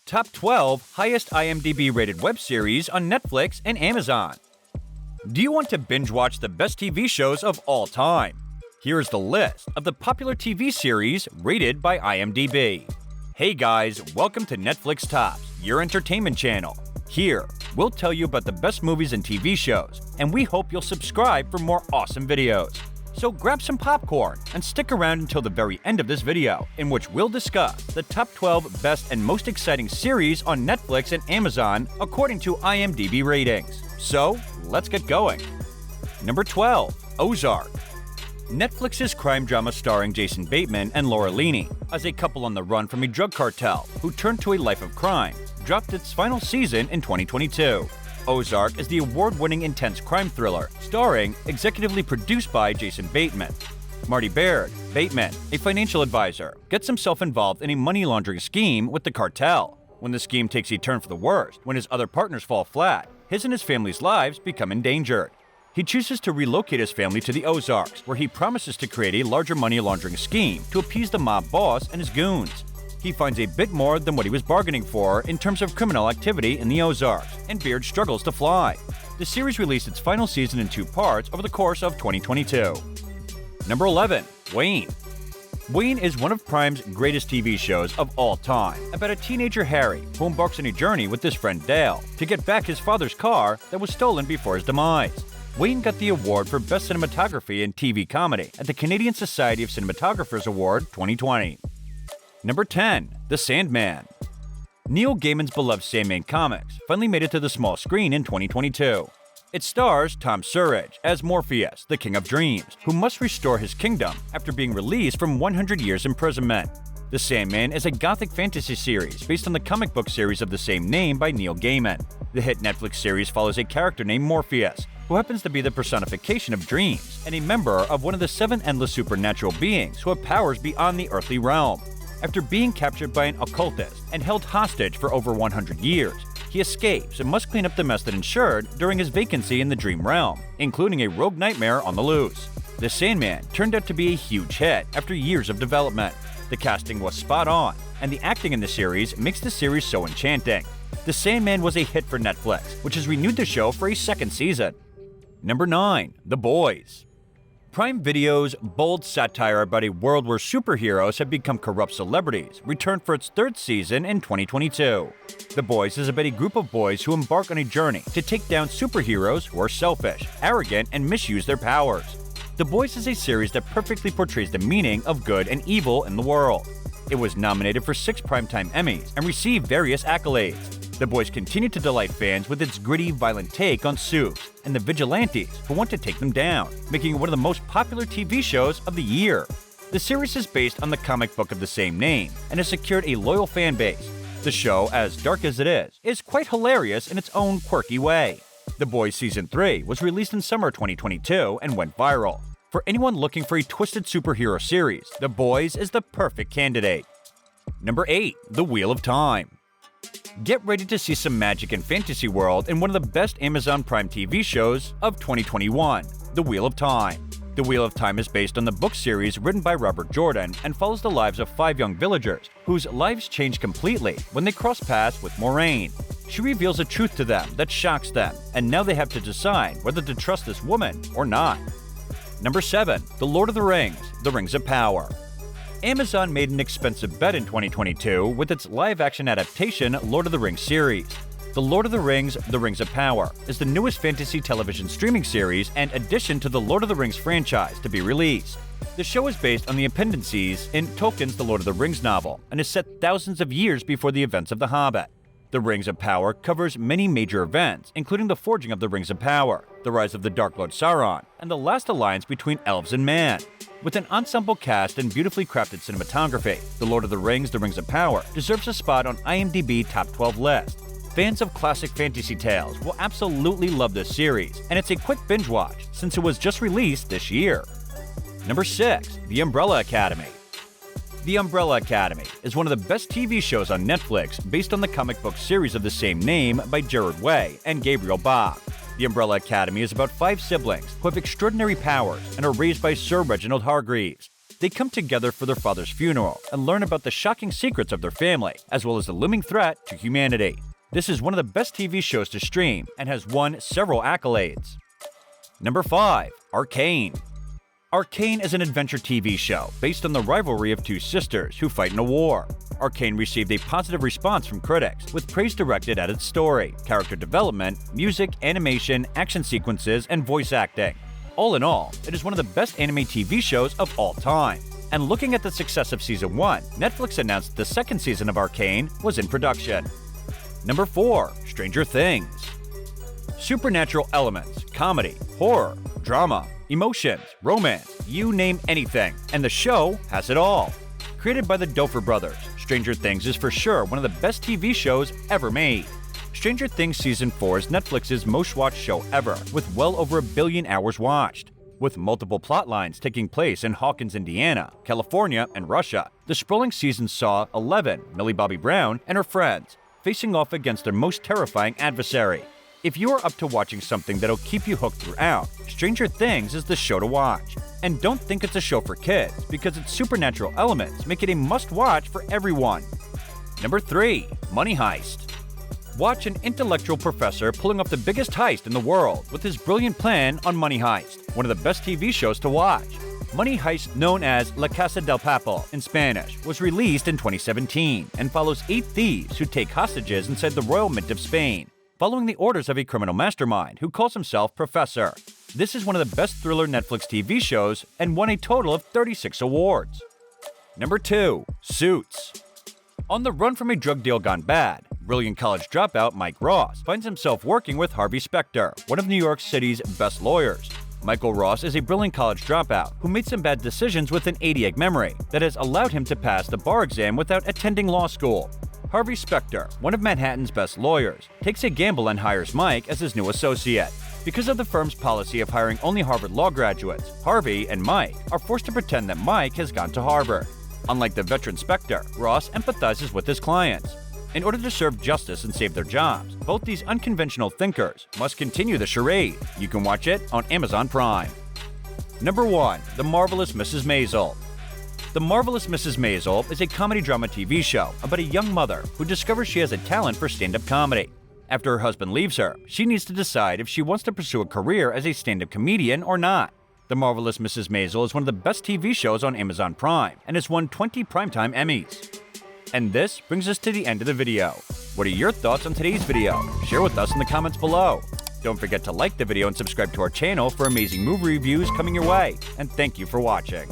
Top 12 highest IMDb rated web series on Netflix and Amazon. Do you want to binge watch the best TV shows of all time? Here is the list of the popular TV series rated by IMDb. Hey guys, welcome to Netflix Tops, your entertainment channel. Here, we'll tell you about the best movies and TV shows, and we hope you'll subscribe for more awesome videos. So grab some popcorn and stick around until the very end of this video, in which we'll discuss the top 12 best and most exciting series on Netflix and Amazon according to IMDb ratings. So, let's get going. Number 12. Ozark. Netflix's crime drama starring Jason Bateman and Laura Linney as a couple on the run from a drug cartel who turned to a life of crime, dropped its final season in 2022. Ozark is the award-winning intense crime thriller starring, executively produced by Jason Bateman. Marty Baird, Bateman, a financial advisor, gets himself involved in a money laundering scheme with the cartel. When the scheme takes a turn for the worst, when his other partners fall flat, his and his family's lives become endangered. He chooses to relocate his family to the Ozarks, where he promises to create a larger money laundering scheme to appease the mob boss and his goons. He finds a bit more than what he was bargaining for in terms of criminal activity in the Ozarks, and Beard struggles to fly. The series released its final season in 2 parts over the course of 2022. Number 11. Wayne. Wayne is one of Prime's greatest TV shows of all time, about a teenager Harry who embarks on a journey with his friend Dale to get back his father's car that was stolen before his demise. Wayne got the award for Best Cinematography in TV Comedy at the Canadian Society of Cinematographers Award 2020. Number 10. The Sandman. Neil Gaiman's beloved Sandman comics finally made it to the small screen in 2022. It stars Tom Surridge as Morpheus, the King of Dreams, who must restore his kingdom after being released from 100 years imprisonment. The Sandman is a gothic fantasy series based on the comic book series of the same name by Neil Gaiman. The hit Netflix series follows a character named Morpheus, who happens to be the personification of dreams and a member of one of the 7 endless supernatural beings who have powers beyond the earthly realm. After being captured by an occultist and held hostage for over 100 years, he escapes and must clean up the mess that ensued during his vacancy in the dream realm, including a rogue nightmare on the loose. The Sandman turned out to be a huge hit after years of development. The casting was spot on, and the acting in the series makes the series so enchanting. The Sandman was a hit for Netflix, which has renewed the show for a 2nd season. Number 9. The Boys. Prime Video's bold satire about a world where superheroes have become corrupt celebrities returned for its 3rd season in 2022. The Boys is about a group of boys who embark on a journey to take down superheroes who are selfish, arrogant, and misuse their powers. The Boys is a series that perfectly portrays the meaning of good and evil in the world. It was nominated for 6 Primetime Emmys and received various accolades. The Boys continue to delight fans with its gritty, violent take on Supes and the vigilantes who want to take them down, making it one of the most popular TV shows of the year. The series is based on the comic book of the same name and has secured a loyal fan base. The show, as dark as it is quite hilarious in its own quirky way. The Boys Season 3 was released in summer 2022 and went viral. For anyone looking for a twisted superhero series, The Boys is the perfect candidate. Number 8. The Wheel of Time. Get ready to see some magic and fantasy world in one of the best Amazon Prime TV shows of 2021, The Wheel of Time. The Wheel of Time is based on the book series written by Robert Jordan and follows the lives of 5 young villagers whose lives change completely when they cross paths with Moraine. She reveals a truth to them that shocks them, and now they have to decide whether to trust this woman or not. Number 7. The Lord of the Rings, The Rings of Power. Amazon made an expensive bet in 2022 with its live-action adaptation Lord of the Rings series. The Lord of the Rings, The Rings of Power is the newest fantasy television streaming series and addition to the Lord of the Rings franchise to be released. The show is based on the appendices in Tolkien's The Lord of the Rings novel and is set thousands of years before the events of The Hobbit. The Rings of Power covers many major events, including the forging of the Rings of Power, the rise of the Dark Lord Sauron, and the last alliance between elves and man. With an ensemble cast and beautifully crafted cinematography, The Lord of the Rings, The Rings of Power deserves a spot on IMDb Top 12 list. Fans of classic fantasy tales will absolutely love this series, and it's a quick binge watch since it was just released this year. Number 6. The Umbrella Academy. The Umbrella Academy is one of the best TV shows on Netflix based on the comic book series of the same name by Gerard Way and Gabriel Bach. The Umbrella Academy is about 5 siblings who have extraordinary powers and are raised by Sir Reginald Hargreaves. They come together for their father's funeral and learn about the shocking secrets of their family, as well as the looming threat to humanity. This is one of the best TV shows to stream and has won several accolades. Number 5. Arcane. Arcane is an adventure TV show based on the rivalry of two sisters who fight in a war. Arcane received a positive response from critics, with praise directed at its story, character development, music, animation, action sequences, and voice acting. All in all, it is one of the best anime TV shows of all time. And looking at the success of Season 1, Netflix announced the second season of Arcane was in production. Number 4. Stranger Things. Supernatural elements, comedy, horror, drama, emotions, romance, you name anything, and the show has it all. Created by the Duffer Brothers, Stranger Things is for sure one of the best TV shows ever made. Stranger Things Season 4 is Netflix's most-watched show ever, with well over 1 billion hours watched. With multiple plot lines taking place in Hawkins, Indiana, California, and Russia, the sprawling season saw Eleven, Millie Bobby Brown, and her friends facing off against their most terrifying adversary. If you are up to watching something that'll keep you hooked throughout, Stranger Things is the show to watch. And don't think it's a show for kids, because its supernatural elements make it a must-watch for everyone. Number 3. Money Heist. Watch an intellectual professor pulling off the biggest heist in the world with his brilliant plan on Money Heist, one of the best TV shows to watch. Money Heist, known as La Casa del Papel in Spanish, was released in 2017 and follows 8 thieves who take hostages inside the Royal Mint of Spain, following the orders of a criminal mastermind who calls himself Professor. This is one of the best thriller Netflix TV shows and won a total of 36 awards. Number 2. Suits. On the run from a drug deal gone bad, brilliant college dropout Mike Ross finds himself working with Harvey Specter, one of New York City's best lawyers. Michael Ross is a brilliant college dropout who made some bad decisions with an 80-egg memory that has allowed him to pass the bar exam without attending law school. Harvey Specter, one of Manhattan's best lawyers, takes a gamble and hires Mike as his new associate. Because of the firm's policy of hiring only Harvard law graduates, Harvey and Mike are forced to pretend that Mike has gone to Harvard. Unlike the veteran Specter, Ross empathizes with his clients. In order to serve justice and save their jobs, both these unconventional thinkers must continue the charade. You can watch it on Amazon Prime. Number 1. The Marvelous Mrs. Maisel. The Marvelous Mrs. Maisel is a comedy drama TV show about a young mother who discovers she has a talent for stand-up comedy. After her husband leaves her, she needs to decide if she wants to pursue a career as a stand-up comedian or not. The Marvelous Mrs. Maisel is one of the best TV shows on Amazon Prime and has won 20 Primetime Emmys. And this brings us to the end of the video. What are your thoughts on today's video? Share with us in the comments below. Don't forget to like the video and subscribe to our channel for amazing movie reviews coming your way. And thank you for watching.